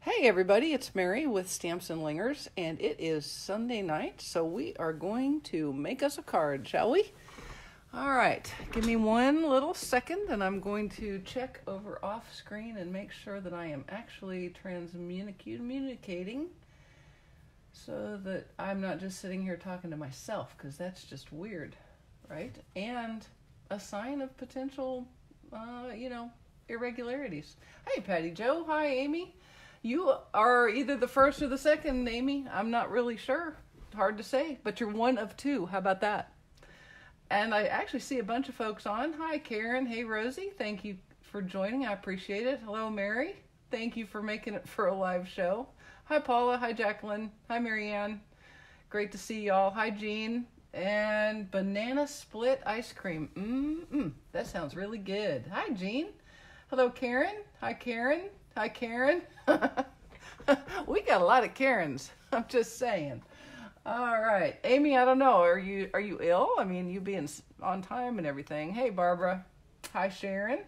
Hey everybody, it's Mary with Stamps-N-Lingers, and it is Sunday night, so we are going to make us a card, shall we? All right, give me one little second, and I'm going to check over off screen and make sure that I am actually communicating so that I'm not just sitting here talking to myself, because that's just weird, right? And a sign of potential, irregularities. Hey, Patty Joe. Hi, Amy. You are either the first or the second, Amy. I'm not really sure. Hard to say, but you're one of two. How about that? And I actually see a bunch of folks on. Hi, Karen. Hey, Rosie. Thank you for joining. I appreciate it. Hello, Mary. Thank you for making it for a live show. Hi, Paula. Hi, Jacqueline. Hi, Marianne. Great to see y'all. Hi, Jean. And banana split ice cream. That sounds really good. Hi, Jean. Hello, Karen. Hi, Karen. Hi, Karen. We got a lot of Karens. I'm just saying. All right, Amy. I don't know. Are you ill? I mean, you being on time and everything. Hey, Barbara. Hi, Sharon.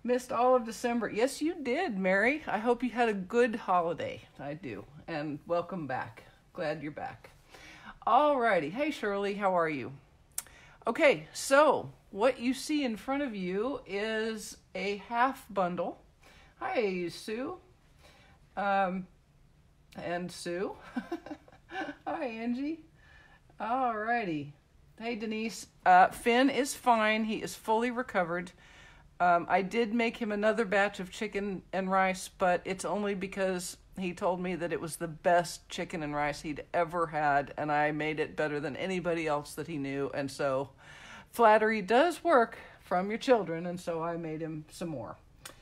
Missed all of December. Yes, you did, Mary. I hope you had a good holiday. I do. And welcome back. Glad you're back. All righty. Hey, Shirley. How are you? Okay, so what you see in front of you is a half bundle. Hi, Sue. And Sue. Hi, Angie. All righty. Hey, Denise. Finn is fine. He is fully recovered. I did make him another batch of chicken and rice, but it's only because he told me that it was the best chicken and rice he'd ever had, and I made it better than anybody else that he knew. And so flattery does work from your children, and so I made him some more.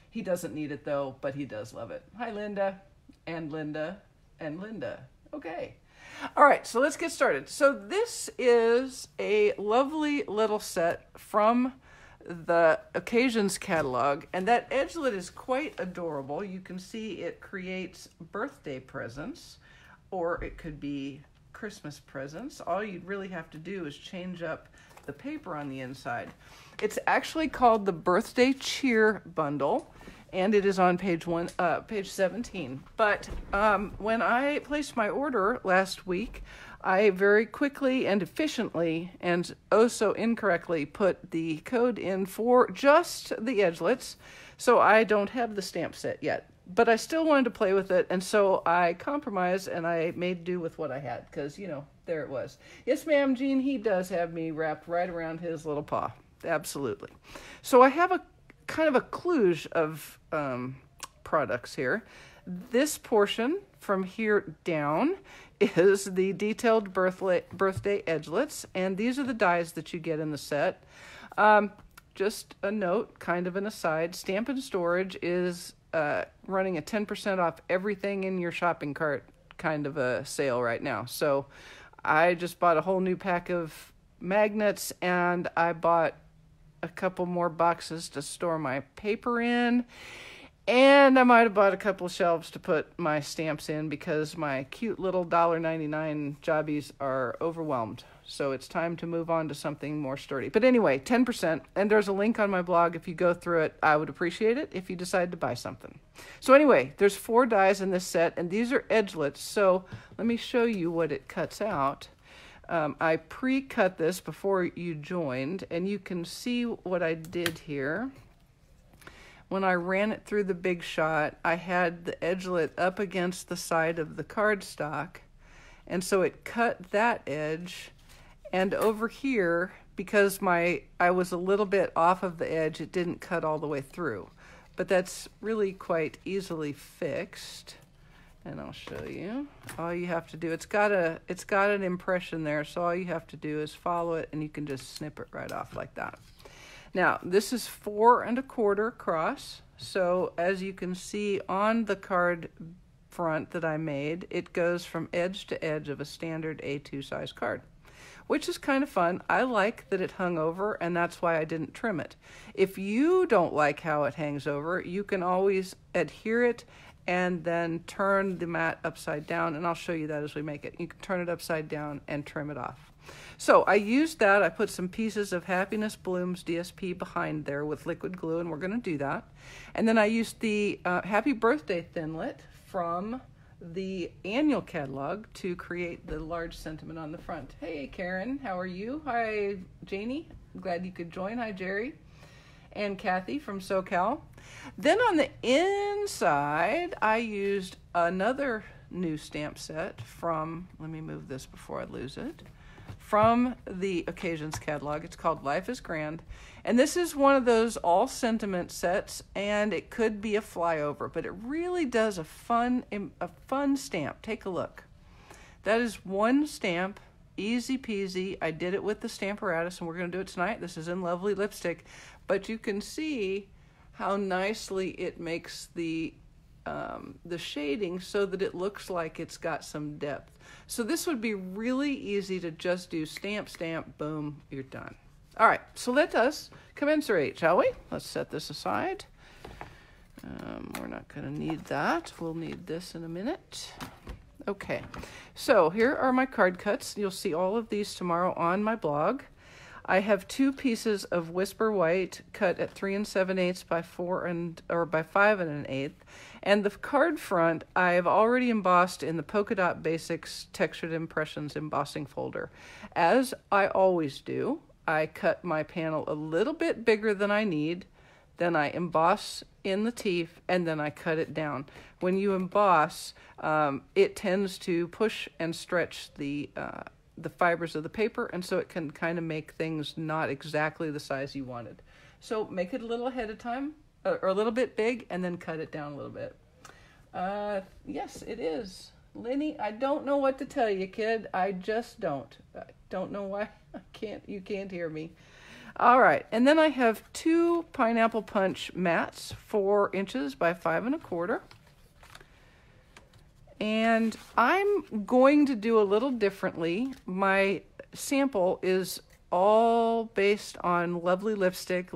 He doesn't need it, though, but he does love it. Hi, Linda, and Linda, and Linda. Okay. All right, so let's get started. So this is a lovely little set from the Occasions catalog, and that edgelet is quite adorable. You can see it creates birthday presents, or it could be Christmas presents. All you'd really have to do is change up the paper on the inside. It's actually called the Birthday Cheer Bundle, and it is on page 17. But when I placed my order last week, I very quickly and efficiently and oh so incorrectly put the code in for just the edgelets, so I don't have the stamp set yet. But I still wanted to play with it, and so I compromised and I made do with what I had, because, there it was. Yes, ma'am, Jean, he does have me wrapped right around his little paw. Absolutely. So I have a kind of a kludge of products here. This portion from here down is the detailed birthday edgelets, and these are the dies that you get in the set. Just a note, kind of an aside, Stamp and Storage is running a 10% off everything in your shopping cart kind of a sale right now. So I just bought a whole new pack of magnets, and I bought a couple more boxes to store my paper in, and I might have bought a couple shelves to put my stamps in, because my cute little $1.99 jobbies are overwhelmed. So it's time to move on to something more sturdy. But anyway, 10%, and there's a link on my blog. If you go through it, I would appreciate it if you decide to buy something. So anyway, there's 4 dies in this set, and these are edgelets. So let me show you what it cuts out. I pre-cut this before you joined, and you can see what I did here. When I ran it through the Big Shot, I had the edgelet up against the side of the cardstock, and so it cut that edge. And over here, because I was a little bit off of the edge, it didn't cut all the way through. But that's really quite easily fixed. And I'll show you. All you have to do, it's got an impression there, so all you have to do is follow it, and you can just snip it right off like that. Now, this is 4 1/4 across, so as you can see on the card front that I made, it goes from edge to edge of a standard A2 size card, which is kind of fun. I like that it hung over, and that's why I didn't trim it. If you don't like how it hangs over, you can always adhere it and then turn the mat upside down, and I'll show you that as we make it. You can turn it upside down and trim it off. So I used that. I put some pieces of Happiness Blooms DSP behind there with liquid glue, and we're going to do that. And then I used the Happy Birthday Thinlet from the annual catalog to create the large sentiment on the front. Hey, Karen, how are you? Hi, Janie. Glad you could join. Hi, Jerry. And Kathy from SoCal. Then on the inside, I used another new stamp set from, let me move this before I lose it, from the Occasions catalog. It's called Life is Grand. And this is one of those all sentiment sets, and it could be a flyover, but it really does a fun stamp. Take a look. That is one stamp, easy peasy. I did it with the Stamparatus, and we're going to do it tonight. This is in Lovely Lipstick, but you can see how nicely it makes the shading so that it looks like it's got some depth. So this would be really easy to just do stamp, stamp, boom, you're done. All right, so let us commensurate, shall we? Let's set this aside. We're not going to need that. We'll need this in a minute. Okay, so here are my card cuts. You'll see all of these tomorrow on my blog. I have 2 pieces of Whisper White cut at 3 7/8 by 5 1/8, and the card front I have already embossed in the Polka Dot Basics Textured Impressions embossing folder. As I always do, I cut my panel a little bit bigger than I need, then I emboss in the teeth, and then I cut it down. When you emboss, it tends to push and stretch the fibers of the paper, and so it can kind of make things not exactly the size you wanted. So make it a little ahead of time, or a little bit big, and then cut it down a little bit. Yes, it is. Lenny, I don't know what to tell you, kid. I just don't. I don't know why you can't hear me. All right, and then I have 2 Pineapple Punch mats, 4 inches by 5 1/4. And I'm going to do a little differently. My sample is all based on Lovely Lipstick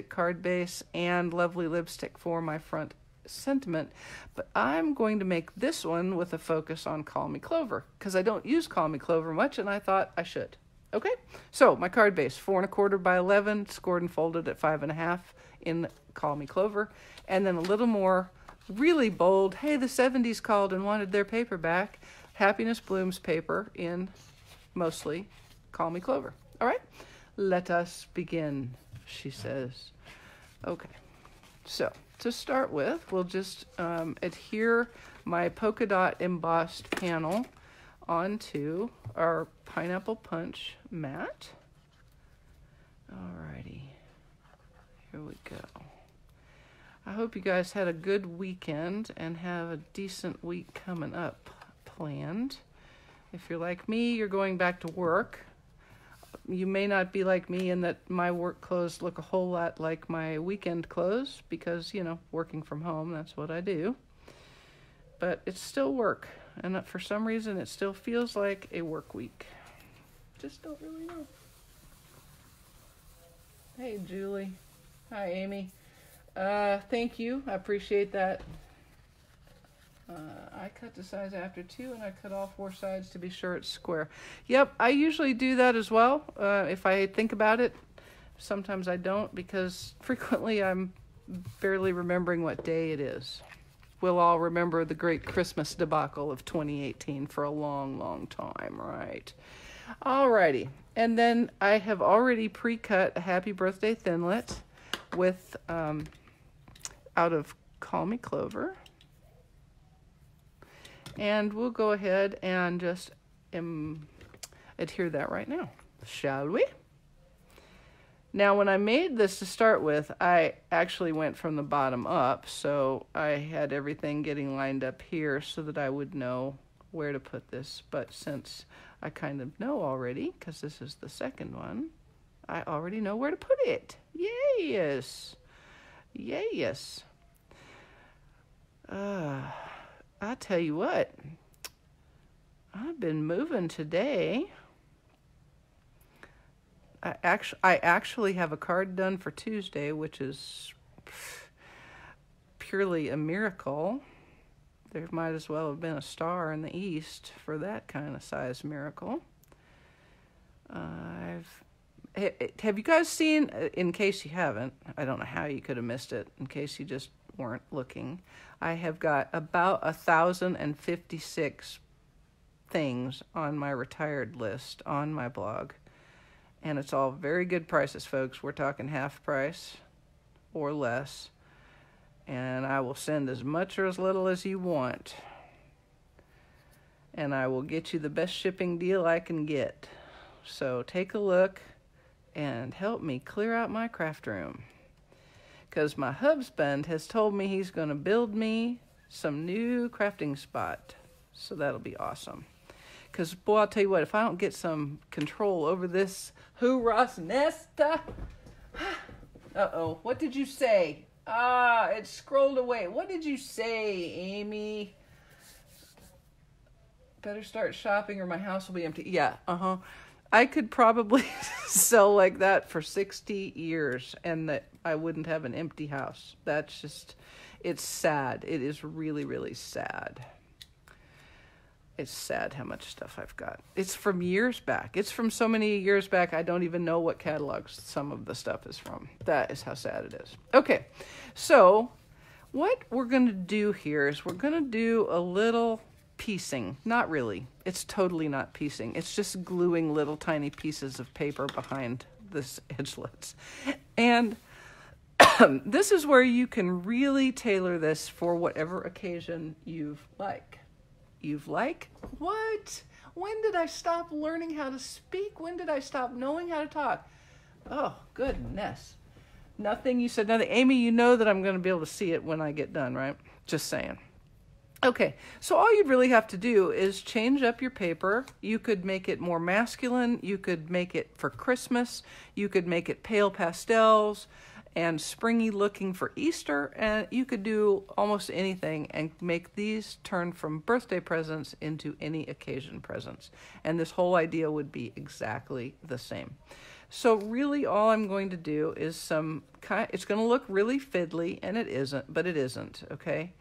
card base, and Lovely Lipstick for my front sentiment. But I'm going to make this one with a focus on Call Me Clover, because I don't use Call Me Clover much, and I thought I should. Okay, so my card base, 4 1/4 by 11, scored and folded at 5 1/2 in Call Me Clover, and then a little more really bold, hey, the 70s called and wanted their paper back, Happiness Blooms paper in mostly Call Me Clover. All right, let us begin, she says. Okay, so to start with, we'll just adhere my polka dot embossed panel onto our Pineapple Punch mat. Alrighty, here we go. I hope you guys had a good weekend and have a decent week coming up planned. If you're like me, you're going back to work. You may not be like me in that my work clothes look a whole lot like my weekend clothes because, you know, working from home, that's what I do. But it's still work, and for some reason it still feels like a work week. Just don't really know. Hey, Julie. Hi, Amy. Thank you. I appreciate that. I cut the size after 2, and I cut all 4 sides to be sure it's square. Yep, I usually do that as well. If I think about it, sometimes I don't, because frequently I'm barely remembering what day it is. We'll all remember the great Christmas debacle of 2018 for a long, long time, right? Alrighty, and then I have already pre-cut a Happy Birthday Thinlet with out of Call Me Clover, and we'll go ahead and just adhere that right now, shall we? Now, when I made this to start with, I actually went from the bottom up, so I had everything getting lined up here so that I would know where to put this. But since I kind of know already, because this is the second one, I already know where to put it. Yes. Yes. I tell you what, I've been moving today. I actually have a card done for Tuesday, which is purely a miracle. There might as well have been a star in the east for that kind of size miracle. Have you guys seen, in case you haven't, I don't know how you could have missed it, in case you just weren't looking, I have got about 1,056 things on my retired list on my blog. And it's all very good prices, folks. We're talking half price or less. And I will send as much or as little as you want. And I will get you the best shipping deal I can get. So take a look and help me clear out my craft room. Because my husband has told me he's going to build me some new crafting spot. So that'll be awesome. Because, boy, I'll tell you what, if I don't get some control over this Hoorah's Nesta. Uh-oh, what did you say? It scrolled away. What did you say, Amy? Better start shopping or my house will be empty. Yeah, I could probably sell like that for 60 years and that I wouldn't have an empty house. That's just, it's sad. It is really, really sad. It's sad how much stuff I've got. It's from years back. It's from so many years back, I don't even know what catalogs some of the stuff is from. That is how sad it is. Okay, so what we're going to do here is we're going to do a little piecing. Not really. It's totally not piecing. It's just gluing little tiny pieces of paper behind this edgelets. And this is where you can really tailor this for whatever occasion you've like. You've like? What? When did I stop learning how to speak? When did I stop knowing how to talk? Oh, goodness. Nothing, you said nothing. Amy, you know that I'm going to be able to see it when I get done, right? Just saying. Okay, so all you'd really have to do is change up your paper. You could make it more masculine. You could make it for Christmas. You could make it pale pastels and springy looking for Easter, and you could do almost anything and make these turn from birthday presents into any occasion presents. And this whole idea would be exactly the same. So really all I'm going to do is it's going to look really fiddly, and it isn't, but it isn't, okay?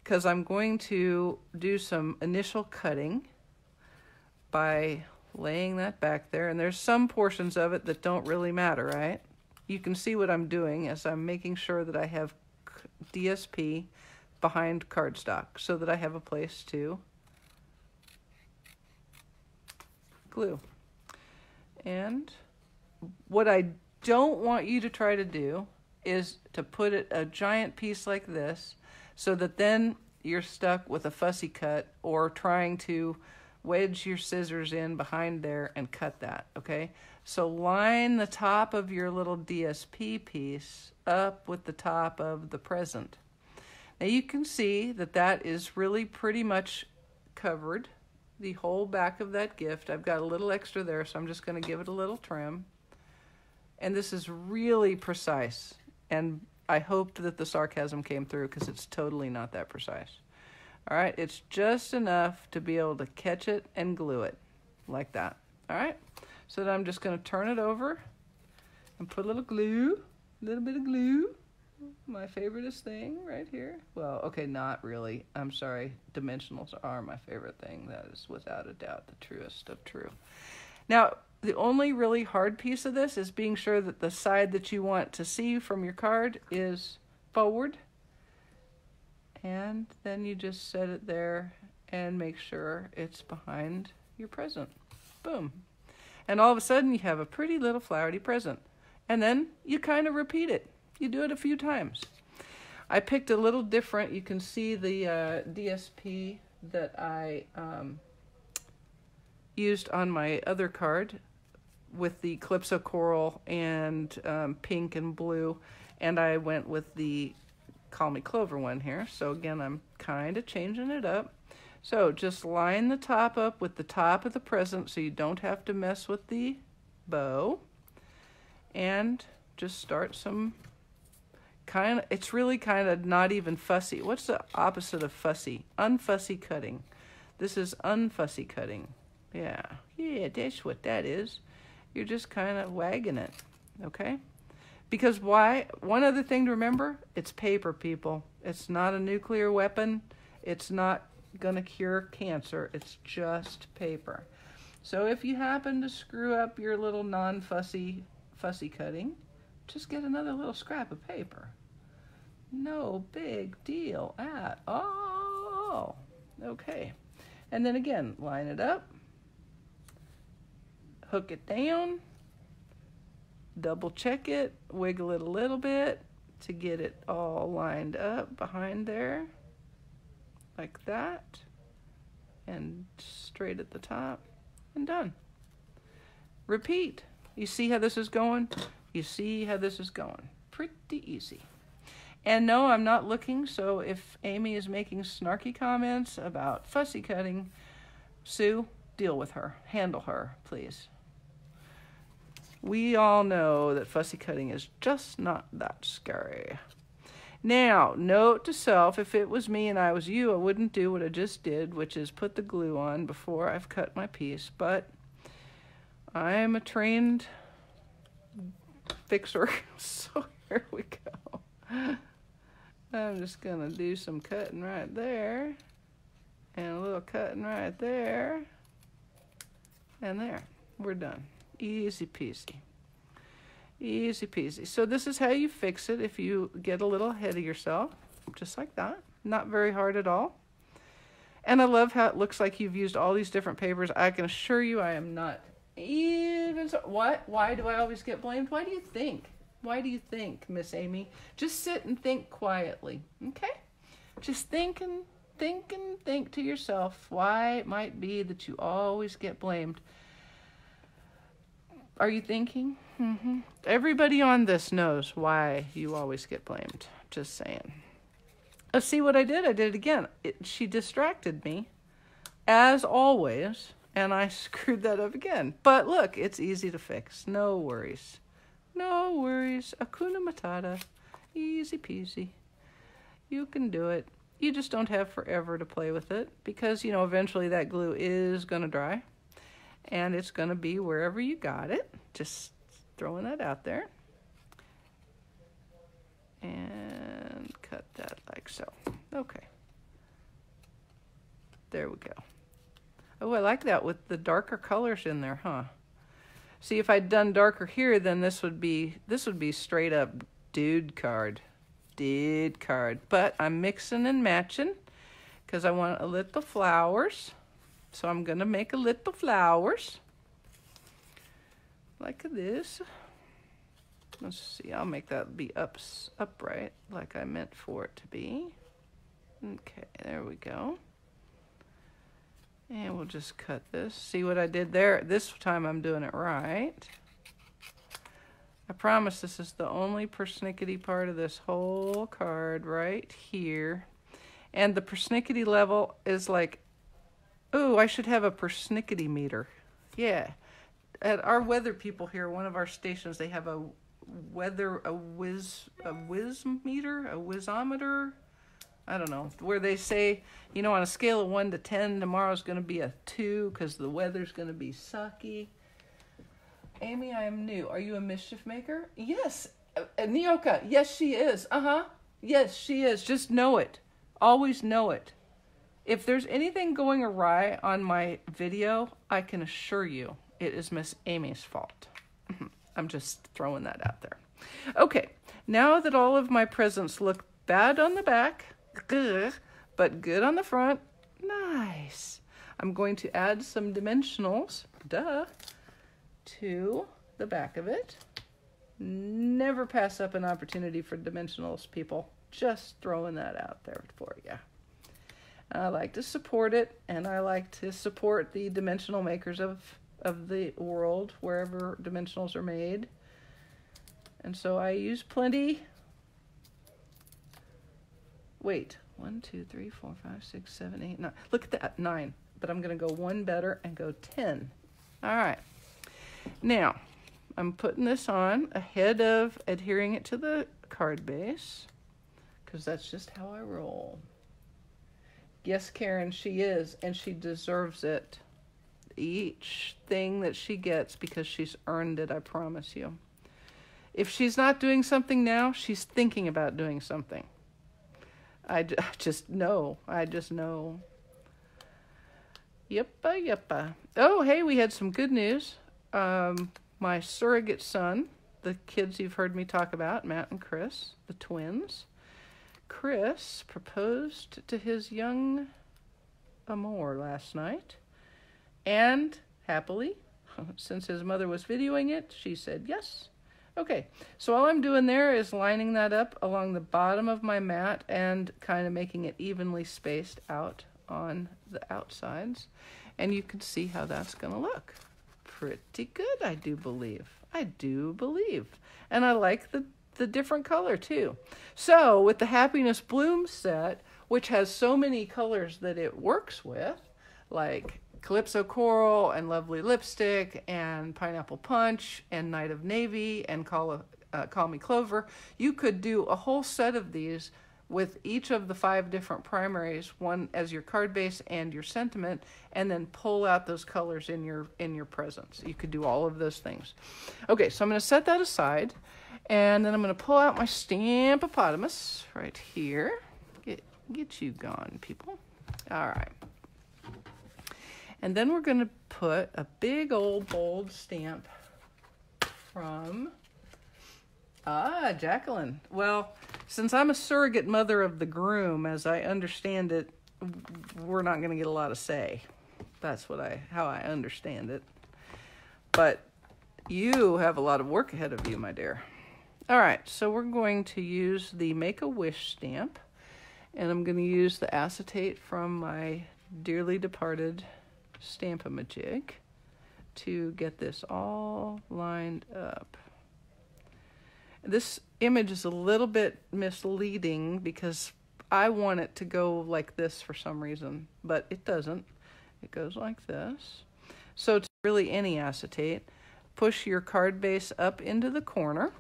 Because I'm going to do some initial cutting by laying that back there, and there's some portions of it that don't really matter, right? You can see what I'm doing as I'm making sure that I have DSP behind cardstock so that I have a place to glue. And what I don't want you to try to do is to put it a giant piece like this so that then you're stuck with a fussy cut or trying to wedge your scissors in behind there and cut that, okay? So line the top of your little DSP piece up with the top of the present. Now you can see that that is really pretty much covered the whole back of that gift. I've got a little extra there, so I'm just going to give it a little trim. And this is really precise. And I hoped that the sarcasm came through because it's totally not that precise. All right, it's just enough to be able to catch it and glue it like that. All right, so then I'm just going to turn it over and put a little glue, a little bit of glue. My favoriteest thing right here. Well, okay, not really. I'm sorry. Dimensionals are my favorite thing. That is without a doubt the truest of true. Now, the only really hard piece of this is being sure that the side that you want to see from your card is forward. And then you just set it there and make sure it's behind your present. Boom. And all of a sudden you have a pretty little flowery present. And then you kind of repeat it. You do it a few times. I picked a little different. You can see the DSP that I used on my other card with the Calypso Coral and pink and blue. And I went with the Call Me Clover one here. So again, I'm kind of changing it up. So just line the top up with the top of the present so you don't have to mess with the bow. And just start some it's really kind of not even fussy. What's the opposite of fussy? Unfussy cutting. This is unfussy cutting. Yeah, that's what that is. You're just kind of wagging it, okay? Because why? One other thing to remember, it's paper, people. It's not a nuclear weapon. It's not going to cure cancer. It's just paper. So if you happen to screw up your little non-fussy cutting, just get another little scrap of paper. No big deal at all. Okay. And then again, line it up, hook it down, double check it, wiggle it a little bit to get it all lined up behind there, like that, and straight at the top, and done. Repeat. You see how this is going? You see how this is going? Pretty easy. And no, I'm not looking, so if Amy is making snarky comments about fussy cutting, Sue, deal with her. Handle her, please. We all know that fussy cutting is just not that scary. Now, note to self, if it was me and I was you, I wouldn't do what I just did, which is put the glue on before I've cut my piece, but I'm a trained fixer, so here we go. I'm just gonna do some cutting right there, and a little cutting right there, and there. We're done. Easy peasy. Easy peasy. So this is how you fix it if you get a little ahead of yourself, just like that. Not very hard at all. And I love how it looks like you've used all these different papers. I can assure you I am not even so. What? Why do I always get blamed? Why do you think? Why do you think, Miss Amy? Just sit and think quietly, okay? Just think to yourself why it might be that you always get blamed. Are you thinking? Mm-hmm. Everybody on this knows why you always get blamed. Just saying. Oh, see what I did? I did it again. She distracted me, as always, and I screwed that up again. But look, it's easy to fix. No worries. No worries. Hakuna Matata. Easy peasy. You can do it. You just don't have forever to play with it because, you know, eventually that glue is going to dry and it's going to be wherever you got it. Just throwing that out there. And cut that like so. Okay. There we go. Oh, I like that with the darker colors in there, huh? See, if I'd done darker here, then this would be straight up dude card. Dude card. But I'm mixing and matching because I want a little flowers. So I'm going to make a little flowers. Like this. Let's see, I'll make that be upright like I meant for it to be. Okay, there we go. And we'll just cut this. See what I did there? This time I'm doing it right. I promise this is the only persnickety part of this whole card right here. And the persnickety level is like, oh, I should have a persnickety meter. Yeah. At our weather people here, one of our stations, they have a whizometer. I don't know, where they say, you know, on a scale of 1 to 10, tomorrow's going to be a 2 because the weather's going to be sucky. Amy, I am new. Are you a mischief maker? Yes. Nyoka, yes, she is. Yes, she is. Just know it. Always know it. If there's anything going awry on my video, I can assure you it is Miss Amy's fault. I'm just throwing that out there. Okay, now that all of my presents look bad on the back, but good on the front, nice. I'm going to add some dimensionals, to the back of it. Never pass up an opportunity for dimensionals, people. Just throwing that out there for you. I like to support it, and I like to support the dimensional makers of the world, wherever dimensionals are made. And so I use plenty. Wait, 1, 2, 3, 4, 5, 6, 7, 8, 9. Look at that, 9. But I'm going to go one better and go 10. All right. Now, I'm putting this on ahead of adhering it to the card base, because that's just how I roll. Yes, Karen, she is, and she deserves it. Each thing that she gets because she's earned it, I promise you. If she's not doing something now, she's thinking about doing something. just know. I just know. Yeppa. Oh, hey, we had some good news. My surrogate son, the kids you've heard me talk about, Matt and Chris, the twins. Chris proposed to his young amour last night. And happily, since his mother was videoing it, she said yes. Okay, so all I'm doing there is lining that up along the bottom of my mat and kind of making it evenly spaced out on the outsides. And you can see how that's going to look. Pretty good, I do believe. And I like the different color too. So with the Happiness Bloom set, which has so many colors that it works with, like Calypso Coral and Lovely Lipstick and Pineapple Punch and Night of Navy and Call Me Clover, you could do a whole set of these with each of the 5 different primaries, one as your card base and your sentiment, and then pull out those colors in your presents. You could do all of those things. Okay, so I'm going to set that aside, and then I'm going to pull out my Stamp-Opotamus right here. Get you gone, people. All right. And then we're going to put a big old bold stamp from Jacqueline. Well, since I'm a surrogate mother of the groom, as I understand it, we're not going to get a lot of say. That's how I understand it. But you have a lot of work ahead of you, my dear. All right, so we're going to use the Make-A-Wish stamp, and I'm going to use the acetate from my dearly departed Stamp-A-Majig to get this all lined up. This image is a little bit misleading because I want it to go like this for some reason, but it doesn't. It goes like this. So it's really any acetate. Push your card base up into the corner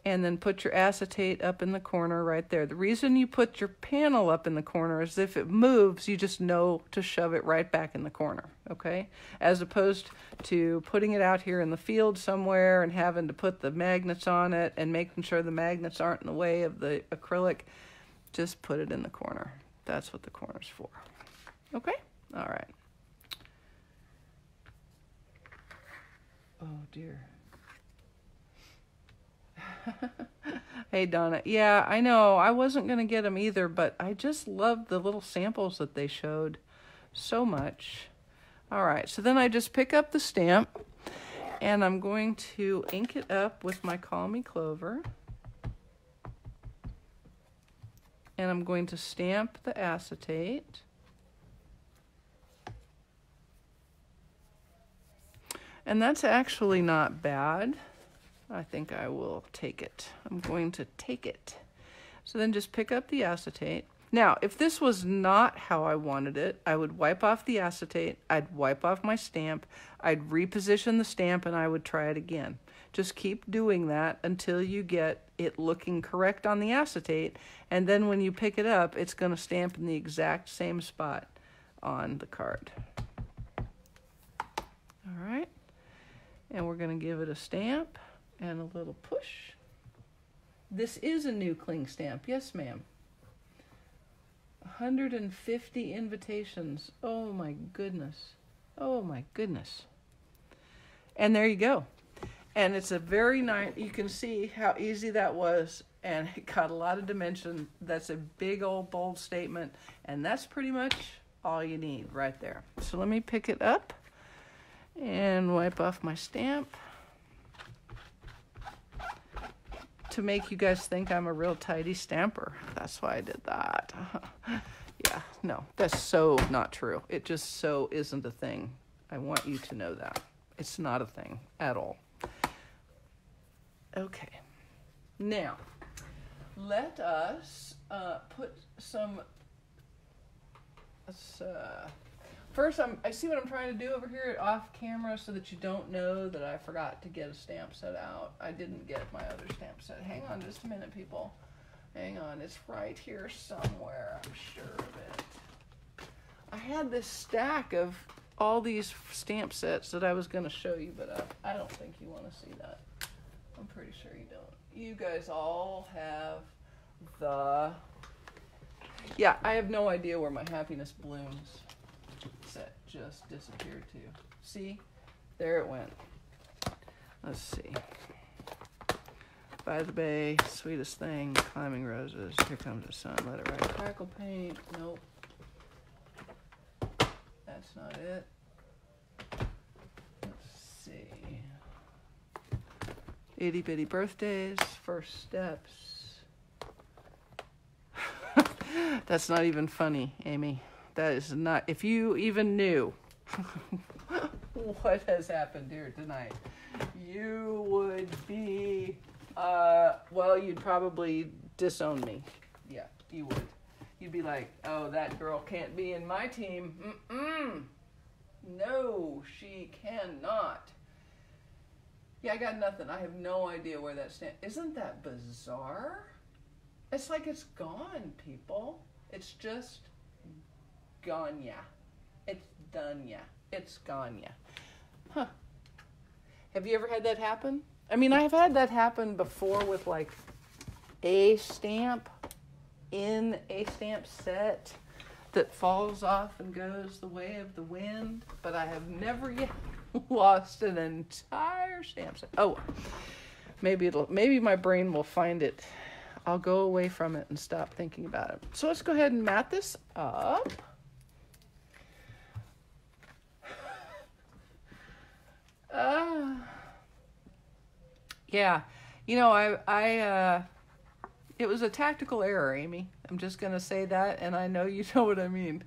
and then put your acetate up in the corner right there. The reason you put your panel up in the corner is if it moves, you just know to shove it right back in the corner, okay? As opposed to putting it out here in the field somewhere and having to put the magnets on it and making sure the magnets aren't in the way of the acrylic. Just put it in the corner. That's what the corner's for. Okay? All right. Oh, dear. Hey, Donna. Yeah, I know. I wasn't going to get them either, but I just loved the little samples that they showed so much. All right, so then I just pick up the stamp, and I'm going to ink it up with my Call Me Clover. And I'm going to stamp the acetate. And that's actually not bad. I think I will take it. I'm going to take it. So then just pick up the acetate. Now, if this was not how I wanted it, I would wipe off the acetate, I'd wipe off my stamp, I'd reposition the stamp, and I would try it again. Just keep doing that until you get it looking correct on the acetate, and then when you pick it up, it's going to stamp in the exact same spot on the card. All right, and we're going to give it a stamp and a little push. This is a new cling stamp. Yes, ma'am. 150 invitations. Oh, my goodness. Oh, my goodness. And there you go. And it's a very nice, you can see how easy that was, and it got a lot of dimension. That's a big old bold statement, and that's pretty much all you need right there. So let me pick it up and wipe off my stamp to make you guys think I'm a real tidy stamper. That's why I did that. Yeah, no, that's so not true. It just so isn't a thing. I want you to know that. It's not a thing at all. Okay, now let us put some, first I see what I'm trying to do over here off camera so that you don't know that I forgot to get a stamp set out. I didn't get my other stamp set. Hang on just a minute, people. Hang on, it's right here somewhere, I'm sure of it. I had this stack of all these stamp sets that I was going to show you, but I don't think you want to see that. I'm pretty sure you don't. You guys all have the Yeah, I have no idea where my Happiness Blooms set just disappeared to. See? There it went. Let's see. By the Bay, Sweetest Thing, Climbing Roses, Here Comes the Sun, Let It Ride, Crackle Paint, nope. That's not it. Let's see. Itty Bitty Birthdays, First Steps. That's not even funny, Amy. That is not, if you even knew what has happened here tonight, you would be, well, you'd probably disown me. Yeah, you would. You'd be like, oh, that girl can't be in my team. No, she cannot. Yeah, I got nothing. I have no idea where that stands. Isn't that bizarre? It's like it's gone, people. It's just gone, yeah. It's done, yeah. It's gone, yeah. Huh. Have you ever had that happen? I mean, I've had that happen before with like a stamp in a stamp set that falls off and goes the way of the wind, but I have never yet lost an entire stamp set. Oh, maybe my brain will find it. I'll go away from it and stop thinking about it. So let's go ahead and mat this up. Yeah, you know, it was a tactical error, Amy. I'm just going to say that, and I know you know what I mean.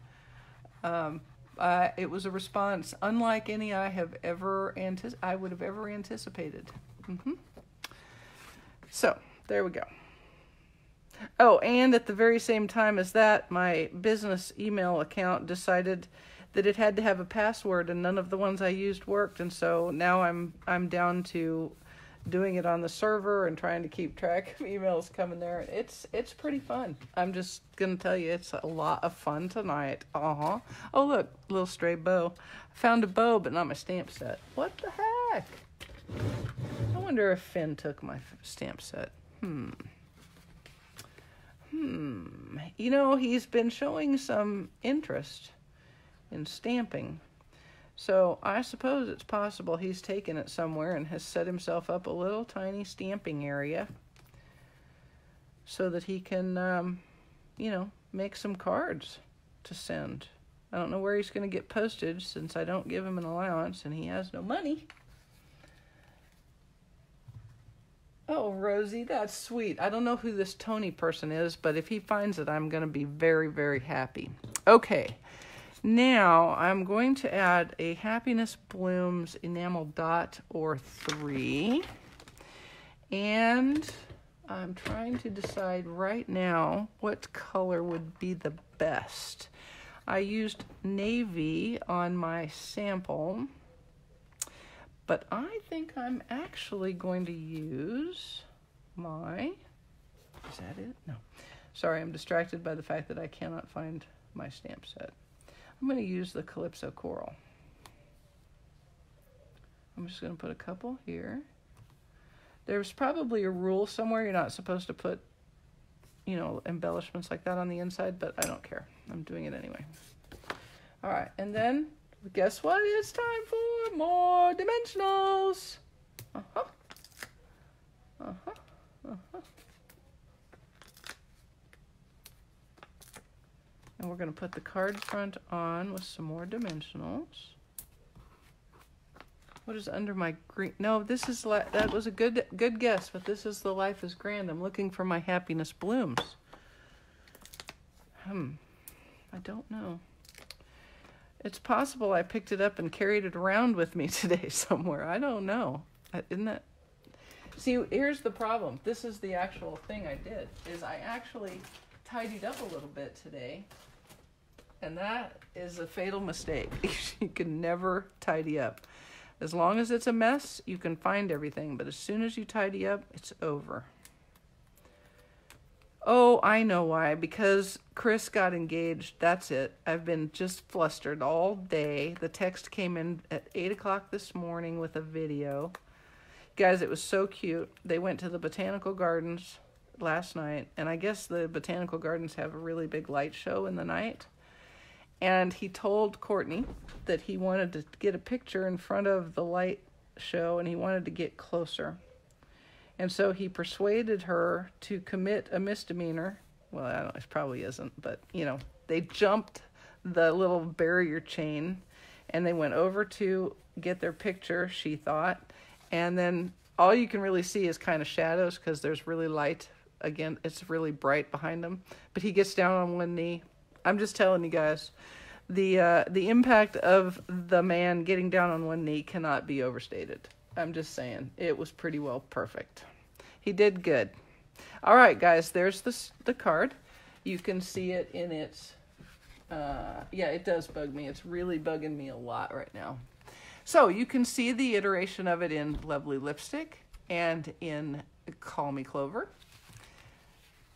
It was a response unlike any I would have ever anticipated. So, there we go. Oh, and at the very same time as that, my business email account decided that it had to have a password, and none of the ones I used worked, and so now I'm down to doing it on the server and trying to keep track of emails coming there. It's pretty fun. I'm just gonna tell you, it's a lot of fun tonight. Oh look, little stray bow. I found a bow, but not my stamp set. What the heck? I wonder if Finn took my stamp set. You know, he's been showing some interest in stamping. So I suppose it's possible he's taken it somewhere and has set himself up a little tiny stamping area so that he can, you know, make some cards to send. I don't know where he's going to get postage since I don't give him an allowance and he has no money. Oh, Rosie, that's sweet. I don't know who this Tony person is, but if he finds it, I'm going to be very, very happy. Okay, now I'm going to add a Happiness Blooms enamel dot or 3. And I'm trying to decide right now what color would be the best. I used navy on my sample, but I think I'm actually going to use my, is that it? No. Sorry, I'm distracted by the fact that I cannot find my stamp set. I'm going to use the Calypso Coral. I'm just going to put a couple here. There's probably a rule somewhere you're not supposed to put, you know, embellishments like that on the inside, but I don't care. I'm doing it anyway. All right, and then guess what? It's time for more dimensionals. And we're going to put the card front on with some more dimensionals. What is under my green? No, this is that was a good guess, but this is the Life is Grand. I'm looking for my Happiness Blooms. I don't know. It's possible I picked it up and carried it around with me today somewhere. I don't know. Isn't that? See, here's the problem. This is the actual thing I did, is I actually tidied up a little bit today. And that is a fatal mistake. You can never tidy up. As long as it's a mess, you can find everything. But as soon as you tidy up, it's over. Oh, I know why. Because Chris got engaged. That's it. I've been just flustered all day. The text came in at 8 o'clock this morning with a video. Guys, it was so cute. They went to the botanical gardens last night, and I guess the botanical gardens have a really big light show in the night. And he told Courtney that he wanted to get a picture in front of the light show, and he wanted to get closer. And so he persuaded her to commit a misdemeanor. Well, I don't know, it probably isn't, but, you know, they jumped the little barrier chain, and they went over to get their picture, she thought. And then all you can really see is kind of shadows because there's really light. Again, it's really bright behind him. But he gets down on one knee. I'm just telling you guys, the impact of the man getting down on one knee cannot be overstated. I'm just saying, it was pretty well perfect. He did good. All right, guys, there's the card. You can see it in its, yeah, it does bug me. It's really bugging me a lot right now. So you can see the iteration of it in Lovely Lipstick and in Call Me Clover.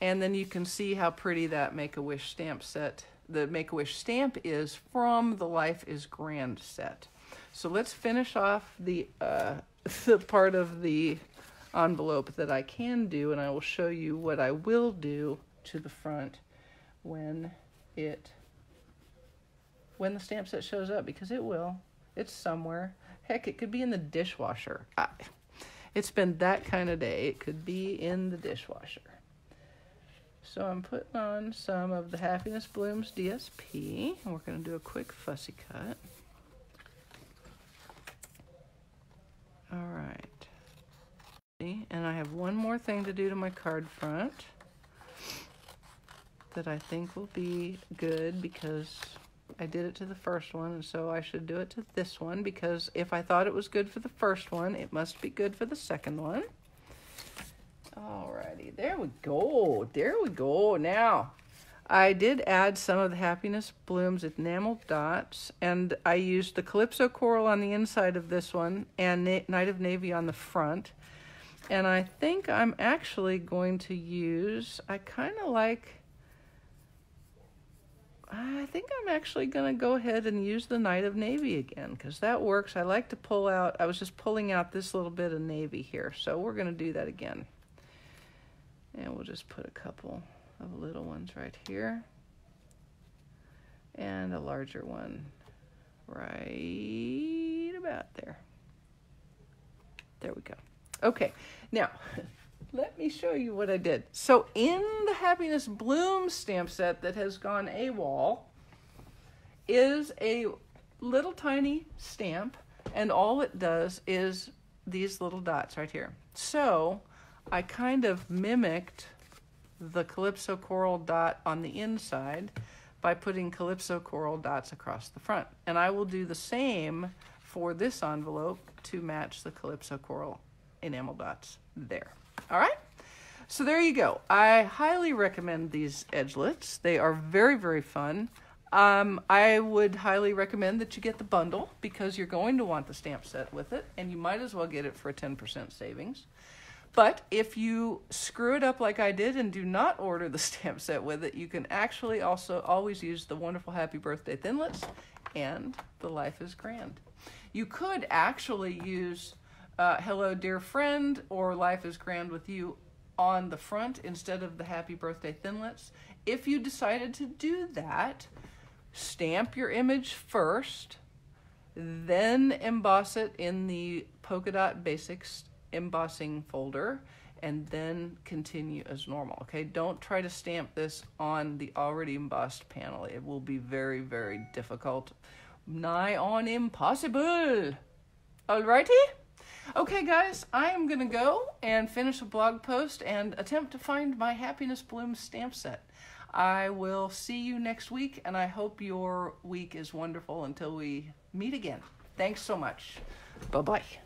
And then you can see how pretty that Make-A-Wish stamp set, the Make-A-Wish stamp is from the Life is Grand set. So let's finish off the part of the envelope that I can do, and I will show you what I will do to the front when the stamp set shows up, because it will. It's somewhere. Heck, it could be in the dishwasher. It's been that kind of day. It could be in the dishwasher. So I'm putting on some of the Happiness Blooms DSP, and we're going to do a quick fussy cut. All right. And I have one more thing to do to my card front that I think will be good, because I did it to the first one, and so I should do it to this one, because if I thought it was good for the first one, it must be good for the second one. Alrighty, there we go. There we go. Now, I did add some of the Happiness Blooms enamel dots, and I used the Calypso Coral on the inside of this one and Night of Navy on the front. And I think I'm actually going to use, I think I'm actually going to go ahead and use the Night of Navy again, because that works. I like to pull out, I was just pulling out this little bit of navy here, so we're going to do that again. And we'll just put a couple of little ones right here, and a larger one right about there. There we go. Okay, now let me show you what I did. So in the Happiness Bloom stamp set that has gone AWOL is a little tiny stamp, and all it does is these little dots right here. So I kind of mimicked the Calypso Coral dot on the inside by putting Calypso Coral dots across the front. And I will do the same for this envelope to match the Calypso Coral enamel dots there. All right, so there you go. I highly recommend these edgelets. They are very, very fun. I would highly recommend that you get the bundle, because you're going to want the stamp set with it, and you might as well get it for a 10% savings. But if you screw it up like I did and do not order the stamp set with it, you can actually also always use the wonderful Happy Birthday Thinlits and the Life is Grand. You could actually use Hello Dear Friend or Life is Grand with You on the front instead of the Happy Birthday Thinlits. If you decided to do that, stamp your image first, then emboss it in the Polka Dot Basics embossing folder, and then continue as normal. Okay, don't try to stamp this on the already embossed panel. It will be very, very difficult, nigh on impossible. Alrighty. Okay, guys, I am gonna go and finish a blog post and attempt to find my Happiness Bloom stamp set. I will see you next week, and I hope your week is wonderful until we meet again. Thanks so much. Bye-bye.